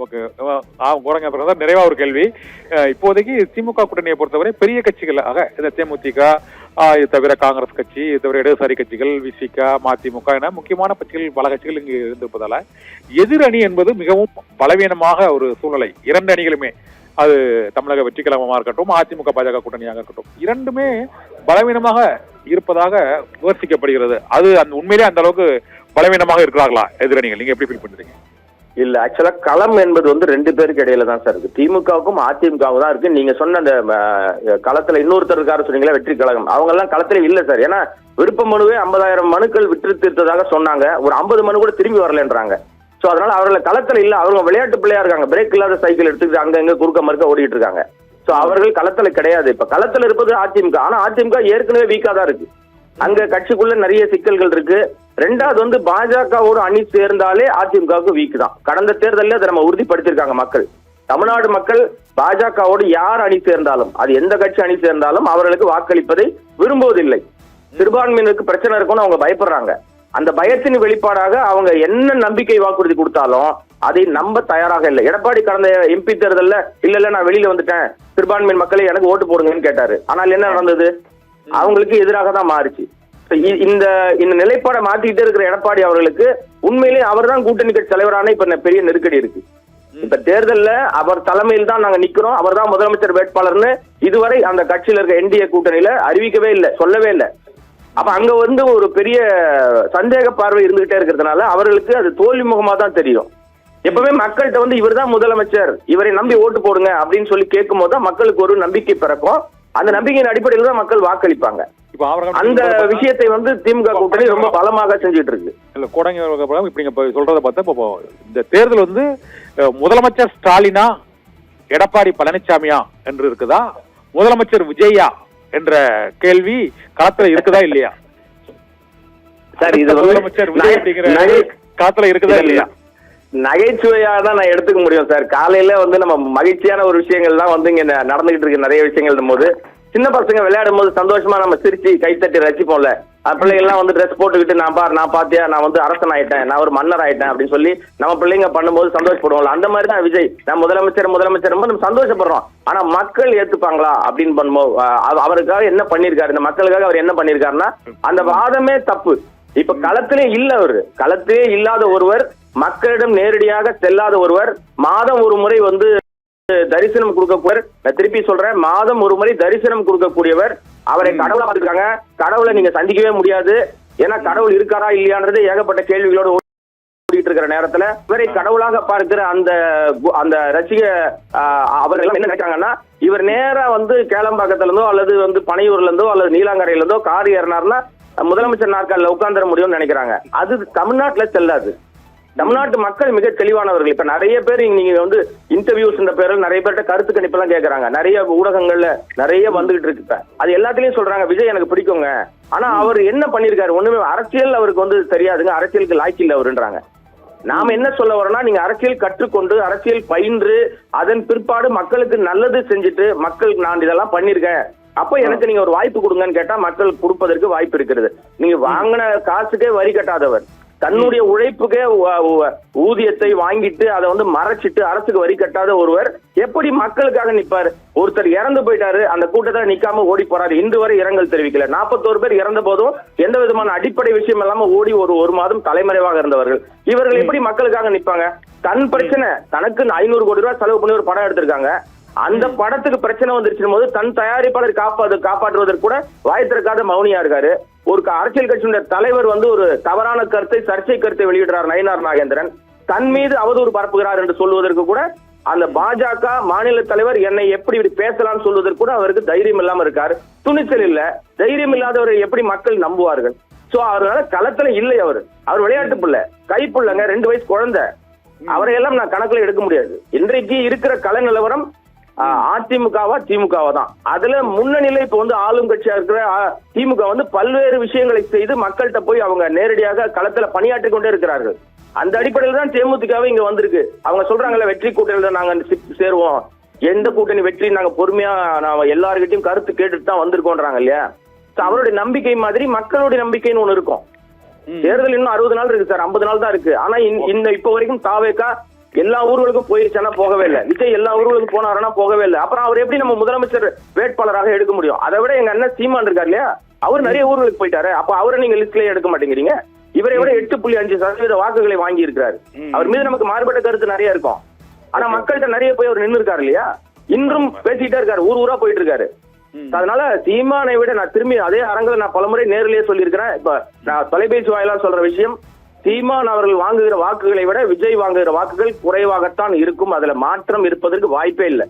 Okay, போறங்க. அப்புறம் நிறைவா ஒரு கேள்வி. இப்போதைக்கு திமுக கூட்டணியை பொறுத்தவரை பெரிய கட்சிகள் இந்த தேமுதிக, இது தவிர காங்கிரஸ் கட்சி, இது தவிர இடதுசாரி கட்சிகள், விசிக, மதிமுக என முக்கியமான கட்சிகள் பல கட்சிகள் இங்கு இருந்திருப்பதால எதிர் அணி என்பது மிகவும் பலவீனமாக ஒரு சூழ்நிலை. இரண்டு அணிகளுமே, அது தமிழக வெற்றி கழகமா இருக்கட்டும், அதிமுக பாஜக கூட்டணியாக இருக்கட்டும், இரண்டுமே பலவீனமாக இருப்பதாக விமர்சிக்கப்படுகிறது. அது உண்மையிலே அந்த அளவுக்கு பலவீனமாக இருக்கிறார்களா எதிரணிகள்? நீங்க எப்படி ஃபீல் பண்றீங்க? இல்ல, ஆக்சுவலா களம் என்பது வந்து ரெண்டு பேருக்கு இடையில தான் சார் இருக்கு. திமுகவுக்கும் அதிமுகவும் தான் இருக்கு. நீங்க சொன்ன அந்த களத்துல இன்னொருத்தர் இருக்காரு சொன்னீங்களா, வெற்றி கழகம், அவங்க எல்லாம் களத்துல இல்ல சார். ஏன்னா விருப்ப மனுவே 50,000 மனுக்கள் விற்று தீர்த்ததாக சொன்னாங்க. ஒரு 50 மனு கூட திரும்பி வரலன்றாங்க. சோ அதனால அவர்கள் களத்துல இல்ல. அவங்க விளையாட்டு பிள்ளையா இருக்காங்க. பிரேக் இல்லாத சைக்கிள் எடுத்துக்கிட்டு அங்க எங்க குறுக்க மறுக்க ஓடிட்டு இருக்காங்க. சோ அவர்கள் களத்துல கிடையாது. இப்ப களத்துல இருப்பது அதிமுக. ஆனா அதிமுக ஏற்கனவே வீக்கா தான் இருக்கு. அங்க கட்சிக்குள்ள நிறைய சிக்கல்கள் இருக்கு. ரெண்டாவது வந்து பாஜகவோட அணி சேர்ந்தாலே அதிமுகவுக்கு வீக் தான். கடந்த தேர்தலில் அதை நம்ம உறுதிப்படுத்திருக்காங்க மக்கள். தமிழ்நாடு மக்கள் பாஜகவோடு யார் அணி சேர்ந்தாலும், அது எந்த கட்சி அணி சேர்ந்தாலும் அவர்களுக்கு வாக்களிப்பதை விரும்புவதில்லை. சிறுபான்மையினருக்கு பிரச்சனை இருக்கும்னு அவங்க பயப்படுறாங்க. அந்த பயத்தின் வெளிப்பாடாக அவங்க என்ன நம்பிக்கை வாக்குறுதி கொடுத்தாலும் அதை நம்ப தயாராக இல்லை. எடப்பாடி கடந்த எம்பி தேர்தலில் இல்ல நான் வெளியில வந்துட்டேன், சிறுபான்மையின் மக்களை எனக்கு ஓட்டு போடுங்கன்னு கேட்டாரு. ஆனால் என்ன நடந்தது? அவங்களுக்கு எதிராக தான் மாறுச்சு. இந்த நிலைப்பாடை மாத்திக்கிட்டே இருக்கிற எடப்பாடி அவர்களுக்கு உண்மையிலேயே அவர் தான் கூட்டணி கட்சி தலைவரான இப்ப பெரிய நெருக்கடி இருக்கு. இப்ப தேர்தல்ல அவர் தலைமையில் தான் நாங்க நிக்கிறோம், அவர் தான் முதலமைச்சர் வேட்பாளர்னு இதுவரை அந்த கட்சியில இருக்க என்டிஏ கூட்டணியில அறிவிக்கவே இல்லை, சொல்லவே இல்லை. அப்ப அங்க வந்து ஒரு பெரிய சந்தேக பார்வை இருந்துகிட்டே இருக்கிறதுனால அவர்களுக்கு அது தோல்வி முகமா தான் தெரியும். எப்பவுமே மக்கள்கிட்ட வந்து இவர் தான் முதலமைச்சர், இவரை நம்பி ஓட்டு போடுங்க அப்படின்னு சொல்லி கேட்கும் போது தான் மக்களுக்கு ஒரு நம்பிக்கை பிறக்கும். அந்த நம்பிக்கையின் அடிப்படையில் தான் மக்கள் வாக்களிப்பாங்க. அந்த விஷயத்தை வந்து திமுக கூட்டணி ரொம்ப பலமாக செஞ்சுட்டு இருக்கு. இல்ல கோடங்கி இப்படி சொல்றதை பார்த்தா இப்போ இந்த தேர்தல் வந்து முதலமைச்சர் ஸ்டாலினா, எடப்பாடி பழனிசாமியா என்று இருக்குதா, முதலமைச்சர் விஜயா என்ற கேள்வி களத்துல இருக்குதா இல்லையா? சார், இது முதலமைச்சர் விஜய் அப்படிங்கிற களத்துல இருக்குதா இல்லையா? நகைச்சுவையா தான் நான் எடுத்துக்க முடியும் சார். காலையில வந்து நம்ம மகிழ்ச்சியான ஒரு விஷயங்கள் தான் வந்து இங்க நடந்துகிட்டு இருக்கு. நிறைய விஷயங்கள் போது சின்ன பசங்க விளையாடும் போது சந்தோஷமா நம்ம சிரிச்சு கைத்தட்டி ரசிப்போம்ல. பிள்ளைங்கள்லாம் வந்து ட்ரெஸ் போட்டுக்கிட்டு நான் பாத்தியா நான் வந்து அரசன் ஆயிட்டேன், நான் ஒரு மன்னர் ஆயிட்டேன் அப்படின்னு சொல்லி நம்ம பிள்ளைங்க பண்ணும்போது சந்தோஷப்படுவோம்ல. அந்த மாதிரி தான் விஜய் நான் முதலமைச்சர் நம்ம சந்தோஷப்படுறோம். ஆனா மக்கள் ஏத்துப்பாங்களா அப்படின்னு பண்ணும்போது அவருக்காக என்ன பண்ணிருக்காரு, இந்த மக்களுக்காக அவர் என்ன பண்ணிருக்காருன்னா அந்த வாதமே தப்பு. இப்ப களத்திலே இல்ல, அவரு களத்திலே இல்லாத ஒருவர், மக்களிடம் நேரடியாக செல்லாத ஒருவர், மாதம் ஒரு முறை வந்து தரிசனம் கொடுக்கக்கூடியவர். நான் திருப்பி சொல்றேன், மாதம் ஒரு முறை தரிசனம் கொடுக்கக்கூடியவர். அவரை கடவுளா பார்த்துருக்காங்க. கடவுளை நீங்க சந்திக்கவே முடியாது. ஏன்னா கடவுள் இருக்காரா இல்லையான்றது ஏகப்பட்ட கேள்விகளோடு ஓடிட்டு இருக்கிற நேரத்துல இவரை கடவுளாக பார்க்கிற அந்த ரசிக அவர்கள் என்ன நினைக்கிறாங்கன்னா, இவர் நேரா வந்து கேளம்பாக்கத்துல இருந்தோ அல்லது வந்து பனையூர்ல இருந்தோ அல்லது நீலாங்கரையில இருந்தோ கார் ஏறினார்னா முதலமைச்சர் நாற்காலில் உட்கார்ந்துட முடியும்னு நினைக்கிறாங்க. அது தமிழ்நாட்டுல செல்லாது. தமிழ்நாட்டு மக்கள் மிக தெளிவானவர்கள். இப்ப நிறைய பேர் நீங்க வந்து இன்டர்வியூஸ் பேரில் நிறைய பேர்ட்ட கருத்து கணிப்பு எல்லாம் கேட்கறாங்க. நிறைய ஊடகங்கள்ல நிறைய வந்துகிட்டு இருக்கு. அது எல்லாத்திலயும் சொல்றாங்க விஜய் எனக்கு பிடிக்குங்க, ஆனா அவர் என்ன பண்ணிருக்காரு ஒண்ணுமே அரசியல் அவருக்கு வந்து தெரியாதுங்க, அரசியலுக்கு லாய்க்கு இல்ல அவருன்றாங்க. நாம என்ன சொல்ல வரோம்னா, நீங்க அரசியல் கற்றுக்கொண்டு அரசியல் பயின்று அதன் பிற்பாடு மக்களுக்கு நல்லது செஞ்சுட்டு மக்கள் நான் இதெல்லாம் பண்ணிருக்கேன், அப்ப எனக்கு நீங்க ஒரு வாய்ப்பு கொடுங்கன்னு கேட்டா மக்கள் கொடுப்பதற்கு வாய்ப்பு இருக்கிறது. நீங்க வாங்கின காசுக்கே வரி கட்டாதவர், தன்னுடைய உழைப்புக்கே ஊதியத்தை வாங்கிட்டு அதை வந்து மறைச்சிட்டு அரசுக்கு வரி கட்டாத ஒருவர் எப்படி மக்களுக்காக நிப்பாரு? ஒருத்தர் இறந்து போயிட்டாரு, அந்த கூட்டத்தை நிக்காம ஓடி போறாரு, இன்று வரை இரங்கல் தெரிவிக்கல. 41 பேர் இறந்த போதும் எந்த விதமான அடிப்படை விஷயம் இல்லாம ஓடி ஒரு மாதம் தலைமறைவாக இருந்தவர்கள் இவர்கள் எப்படி மக்களுக்காக நிப்பாங்க? தன் பிரச்சனை, தனக்கு 500 கோடி ரூபாய் செலவு பண்ணி ஒரு படம் எடுத்திருக்காங்க. அந்த படத்துக்கு பிரச்சனை வந்துருச்சும் போது தன் தயாரிப்பாளர் காப்பாற்றுவதற்கு கூட வாய் திறக்காத மௌனியா இருக்காரு. ஒரு அரசியல் கட்சியினுடைய தலைவர் வந்து ஒரு தவறான கருத்தை, சர்ச்சை கருத்தை வெளியிடுறார் நயினார் நாகேந்திரன், தன் மீது அவதூறு பரப்புகிறார் என்று சொல்வதற்கு கூட அந்த பாஜக மாநில தலைவர் என்னை எப்படி பேசலாம்னு சொல்வதற்கு கூட அவருக்கு தைரியம் இல்லாம இருக்காரு, துணிச்சல் இல்ல. தைரியம் இல்லாதவரை எப்படி மக்கள் நம்புவார்கள்? சோ அவரால் களத்துல இல்லை. அவர் விளையாட்டு பிள்ளை, கைப்புள்ளங்க, 2 வயசு குழந்தை. அவரையெல்லாம் நான் கணக்குல எடுக்க முடியாது. இன்றைக்கு இருக்கிற கள நிலவரம் அதிமுகவா திமுகவா தான். அதுல முன்னணியில இப்ப வந்து ஆளும் கட்சியா இருக்கிற திமுக வந்து பல்வேறு விஷயங்களை செய்து மக்கள்கிட்ட போய் அவங்க நேரடியாக களத்துல பணியாற்றி கொண்டே இருக்கிறார்கள். அந்த அடிப்படையில் தான் தேமுதிகவே இங்க வந்திருக்கு. அவங்க சொல்றாங்கல்ல வெற்றி கூட்டணியில நாங்க சேருவோம், எந்த கூட்டணி வெற்றி நாங்க பொறுமையா எல்லாருக்கிட்டையும் கருத்து கேட்டுட்டு தான் வந்திருக்கோன்றாங்க இல்லையா? அவருடைய நம்பிக்கை மாதிரி மக்களுடைய நம்பிக்கைன்னு ஒண்ணு இருக்கும். தேர்தல் இன்னும் 60 நாள் இருக்கு சார், 50 நாள் தான் இருக்கு. ஆனா இப்ப வரைக்கும் தாவேகா எல்லா ஊர்களுக்கும் போயிருச்சானா போகவே இல்லை. விஜய் எல்லா ஊர்களுக்கும் போனாருன்னா போகவே இல்லை. அப்புறம் அவர் எப்படி நம்ம முதலமைச்சர் வேட்பாளராக எடுக்க முடியும்? அதை விட எங்க அண்ணன் சீமான் இருக்கார் இல்லையா, அவர் நிறைய ஊர்களுக்கு போயிட்டாரு. அப்ப அவரை நீங்க லிஸ்ட்லயே எடுக்க மாட்டேங்கிறீங்க. இவரை விட 8.5% வாக்குகளை வாங்கி இருக்கிறாரு. அவர் மீது நமக்கு மாறுபட்ட கருத்து நிறைய இருக்கும். ஆனா மக்கள்கிட்ட நிறைய போய் அவர் நின்று இருக்காரு இல்லையா, இன்றும் பேசிட்டே இருக்காரு, ஊர் ஊரா போயிட்டு இருக்காரு. அதனால சீமானை விட நான் திரும்பி அதே அரங்கில் நான் பலமுறை நேரிலேயே சொல்லியிருக்கிறேன். இப்ப நான் தொலைபேசி வாயிலா சொல்ற விஷயம், சீமான் அவர்கள் வாங்குகிற வாக்குகளை விட விஜய் வாங்குகிற வாக்குகள் குறைவாகத்தான் இருக்கும். அதுல மாற்றம் இருப்பதற்கு வாய்ப்பே இல்லை.